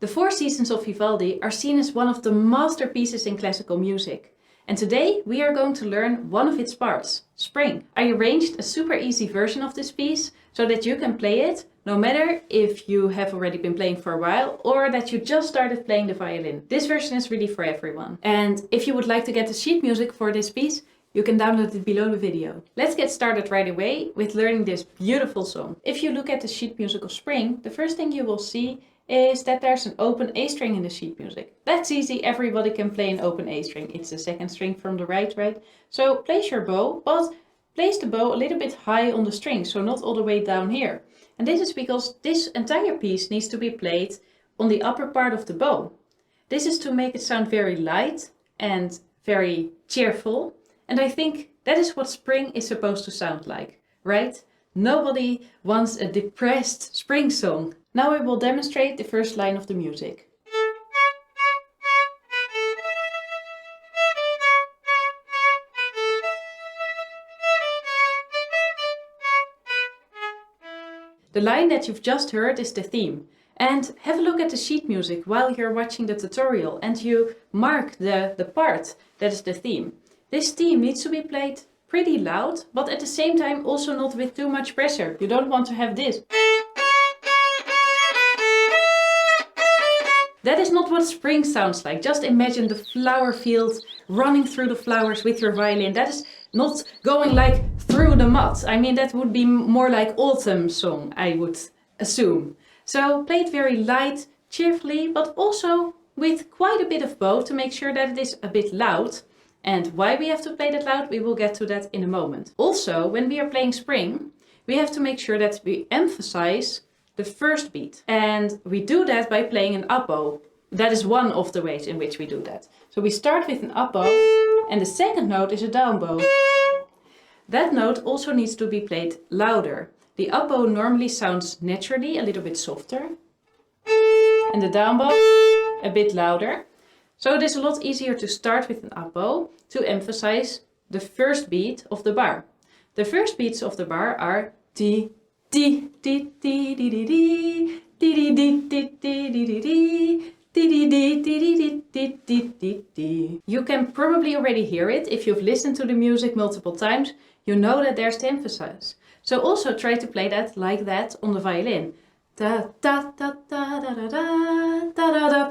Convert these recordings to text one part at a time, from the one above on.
The Four Seasons of Vivaldi are seen as one of the masterpieces in classical music. And today we are going to learn one of its parts, spring. I arranged a super easy version of this piece so that you can play it no matter if you have already been playing for a while or that you just started playing the violin. This version is really for everyone. And if you would like to get the sheet music for this piece, you can download it below the video. Let's get started right away with learning this beautiful song. If you look at the sheet music of Spring, the first thing you will see is that there's an open A string in the sheet music. That's easy, everybody can play an open A string. It's the second string from the right? So place your bow, but place the bow a little bit high on the string, so not all the way down here. And this is because this entire piece needs to be played on the upper part of the bow. This is to make it sound very light and very cheerful. And I think that is what spring is supposed to sound like, right? Nobody wants a depressed spring song. Now I will demonstrate the first line of the music. The line that you've just heard is the theme. And have a look at the sheet music while you're watching the tutorial and you mark the part that is the theme. This theme needs to be played pretty loud, but at the same time also not with too much pressure. You don't want to have this. That is not what spring sounds like. Just imagine the flower field running through the flowers with your violin. That is not going like through the mud. I mean, that would be more like autumn song, I would assume. So play it very light, cheerfully, but also with quite a bit of bow to make sure that it is a bit loud. And why we have to play that loud, we will get to that in a moment. Also, when we are playing spring, we have to make sure that we emphasize the first beat. And we do that by playing an up bow. That is one of the ways in which we do that. So we start with an up bow, and the second note is a down bow. That note also needs to be played louder. The up bow normally sounds naturally a little bit softer, and the down bow a bit louder. So it is a lot easier to start with an up bow to emphasize the first beat of the bar. The first beats of the bar are ti, ti, ti, ti, ti, ti, ti, ti, ti, ti, ti, ti, ti. You can probably already hear it. If you've listened to the music multiple times, you know that there's the emphasis. So also try to play that like that on the violin. Da da da da da da da da da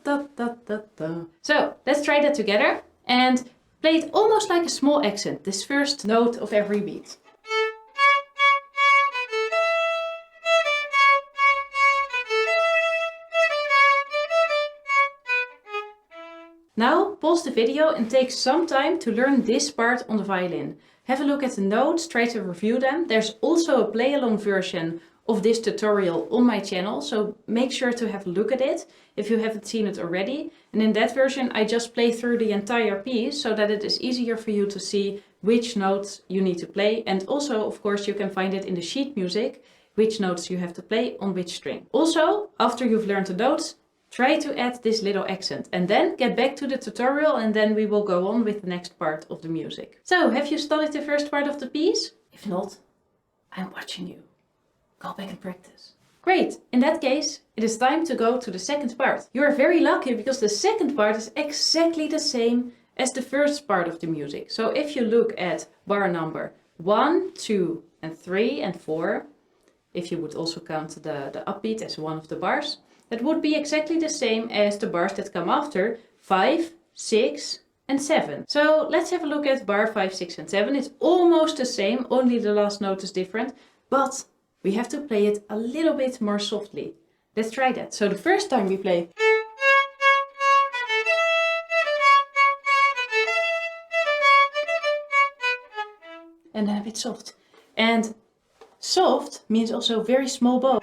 da da da da. So let's try that together and play it almost like a small accent, this first note of every beat. Now pause the video and take some time to learn this part on the violin. Have a look at the notes, try to review them. There's also a play-along version of this tutorial on my channel, so make sure to have a look at it if you haven't seen it already. And in that version I just play through the entire piece so that it is easier for you to see which notes you need to play. And also, of course, you can find it in the sheet music, which notes you have to play on which string. Also, after you've learned the notes, try to add this little accent and then get back to the tutorial and then we will go on with the next part of the music. So, have you studied the first part of the piece? If not, I'm watching you. Go back and practice. Great! In that case, it is time to go to the second part. You are very lucky because the second part is exactly the same as the first part of the music. So if you look at bar number 1, 2 and 3 and 4, if you would also count the upbeat as one of the bars, that would be exactly the same as the bars that come after 5, 6 and 7. So let's have a look at bar 5, 6 and 7. It's almost the same, only the last note is different, but we have to play it a little bit more softly. Let's try that. So the first time we play and then a bit soft. And soft means also very small bow.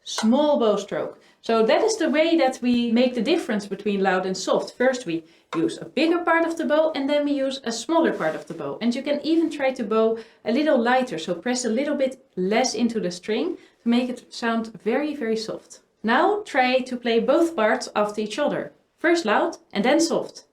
Small bow stroke. So that is the way that we make the difference between loud and soft. First we use a bigger part of the bow and then we use a smaller part of the bow. And you can even try to bow a little lighter, so press a little bit less into the string to make it sound very, very soft. Now try to play both parts after each other. First loud and then soft.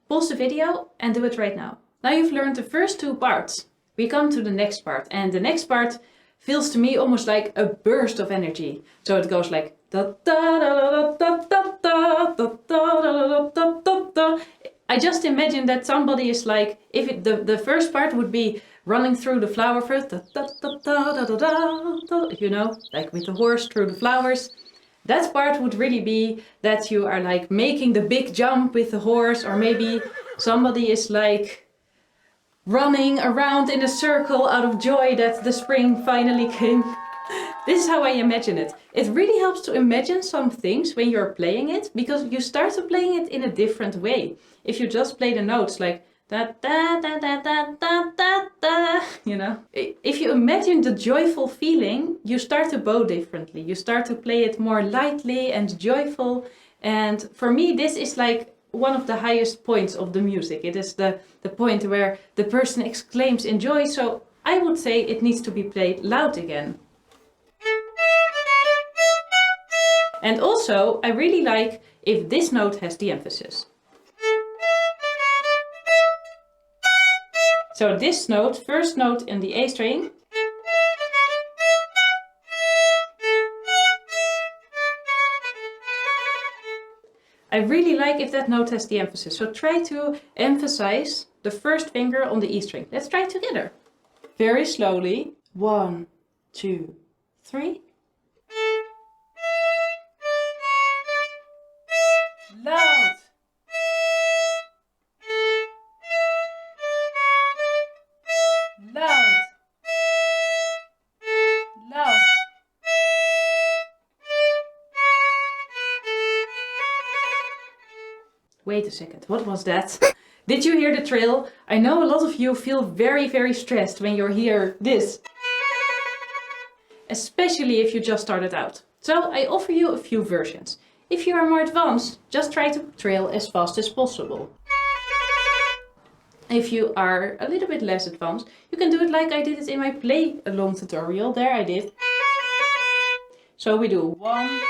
Pause the video and do it right now. Now you've learned the first two parts. We come to the next part, and the next part feels to me almost like a burst of energy. So it goes like da da da da da da da da da da da da. I just imagine that somebody is like, if the first part would be running through the flower first, da da da da da da da, you know, like with the horse through the flowers. That part would really be that you are like making the big jump with the horse, or maybe somebody is like running around in a circle out of joy that the spring finally came. This is how I imagine it. It really helps to imagine some things when you're playing it, because you start to playing it in a different way. If you just play the notes like da da da da da da da da, you know. If you imagine the joyful feeling, you start to bow differently. You start to play it more lightly and joyful. And for me, this is like one of the highest points of the music. It is the point where the person exclaims in joy. So I would say it needs to be played loud again. And also, I really like if this note has the emphasis. So this note, first note in the A string, I really like if that note has the emphasis. So try to emphasize the first finger on the E string. Let's try it together. Very slowly. 1, 2, 3. Loud. Loud. Loud. Wait a second, what was that? Did you hear the trill? I know a lot of you feel very stressed when you hear this. Especially if you just started out. So I offer you a few versions. If you are more advanced, just try to trill as fast as possible. If you are a little bit less advanced, you can do it like I did it in my play along tutorial. There I did. So we do 1,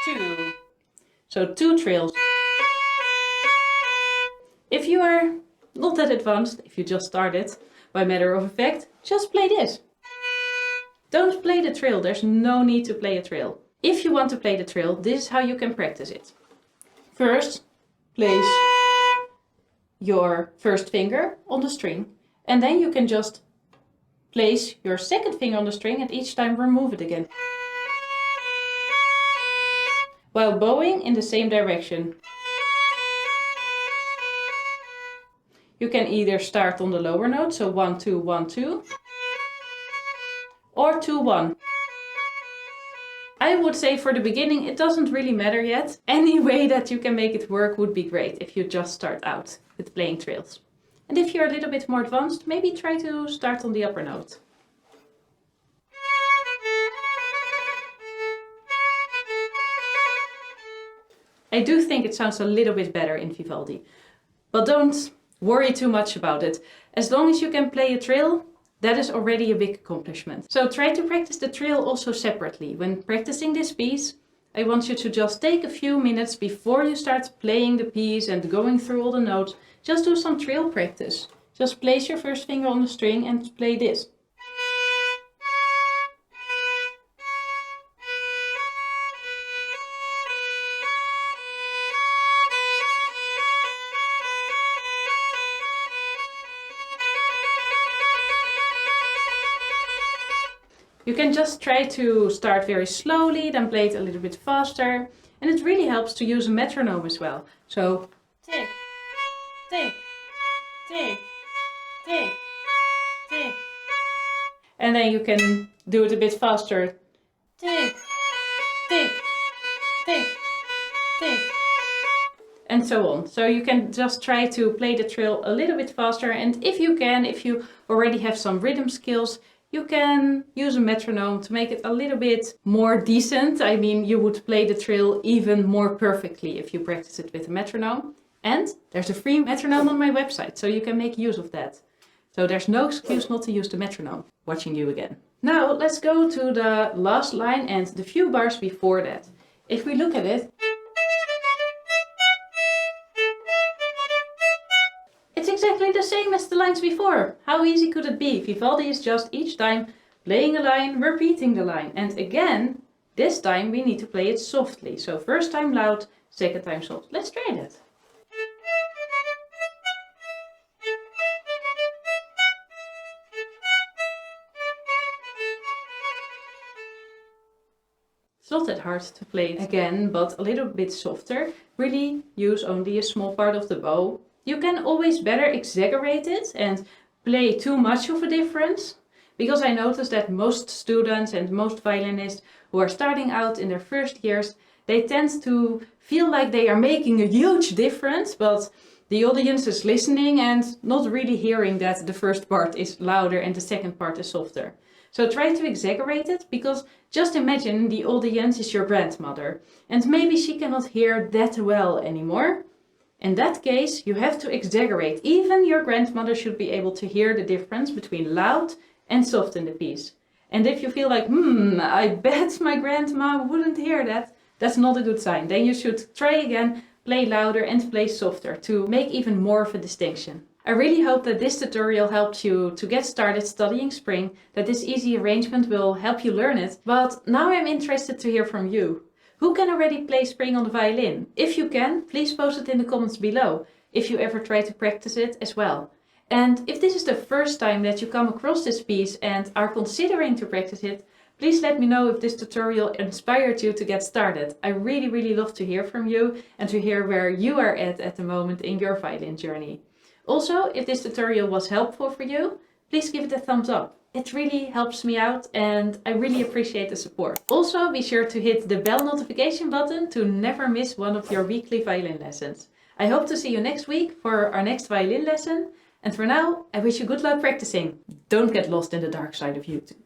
2. So 2 trills. If you are not that advanced, if you just started, by matter of fact, just play this. Don't play the trill, there's no need to play a trill. If you want to play the trill, this is how you can practice it. First, place your first finger on the string, and then you can just place your second finger on the string and each time remove it again. While bowing in the same direction. You can either start on the lower note, so 1, 2, 1, 2, or 2, 1. I would say for the beginning it doesn't really matter yet. Any way that you can make it work would be great if you just start out with playing trills. And if you're a little bit more advanced, maybe try to start on the upper note. I do think it sounds a little bit better in Vivaldi, but don't worry too much about it. As long as you can play a trill, that is already a big accomplishment. So try to practice the trill also separately. When practicing this piece, I want you to just take a few minutes before you start playing the piece and going through all the notes. Just do some trill practice. Just place your first finger on the string and play this. You can just try to start very slowly, then play it a little bit faster. And it really helps to use a metronome as well. So, tick, tick, tick, tick, tick. And then you can do it a bit faster. Tick, tick, tick, tick. And so on. So you can just try to play the trill a little bit faster. And if you can, if you already have some rhythm skills, you can use a metronome to make it a little bit more decent. I mean, you would play the trill even more perfectly if you practice it with a metronome. And there's a free metronome on my website, so you can make use of that. So there's no excuse not to use the metronome. Watching you again. Now let's go to the last line and the few bars before that. If we look at it, it's exactly the same as the lines before. How easy could it be? Vivaldi is just each time playing a line, repeating the line. And again, this time we need to play it softly. So first time loud, second time soft. Let's try that. It's not that hard to play it again, but a little bit softer. Really use only a small part of the bow. You can always better exaggerate it and play too much of a difference. Because I noticed that most students and most violinists who are starting out in their first years, they tend to feel like they are making a huge difference, but the audience is listening and not really hearing that the first part is louder and the second part is softer. So try to exaggerate it, because just imagine the audience is your grandmother and maybe she cannot hear that well anymore. In that case, you have to exaggerate. Even your grandmother should be able to hear the difference between loud and soft in the piece. And if you feel like, I bet my grandma wouldn't hear that, that's not a good sign. Then you should try again, play louder and play softer to make even more of a distinction. I really hope that this tutorial helped you to get started studying string, that this easy arrangement will help you learn it. But now I'm interested to hear from you. Who can already play string on the violin? If you can, please post it in the comments below, if you ever try to practice it as well. And if this is the first time that you come across this piece and are considering to practice it, please let me know if this tutorial inspired you to get started. I really love to hear from you and to hear where you are at the moment in your violin journey. Also, if this tutorial was helpful for you, please give it a thumbs up. It really helps me out and I really appreciate the support. Also, be sure to hit the bell notification button to never miss one of your weekly violin lessons. I hope to see you next week for our next violin lesson. And for now, I wish you good luck practicing. Don't get lost in the dark side of YouTube.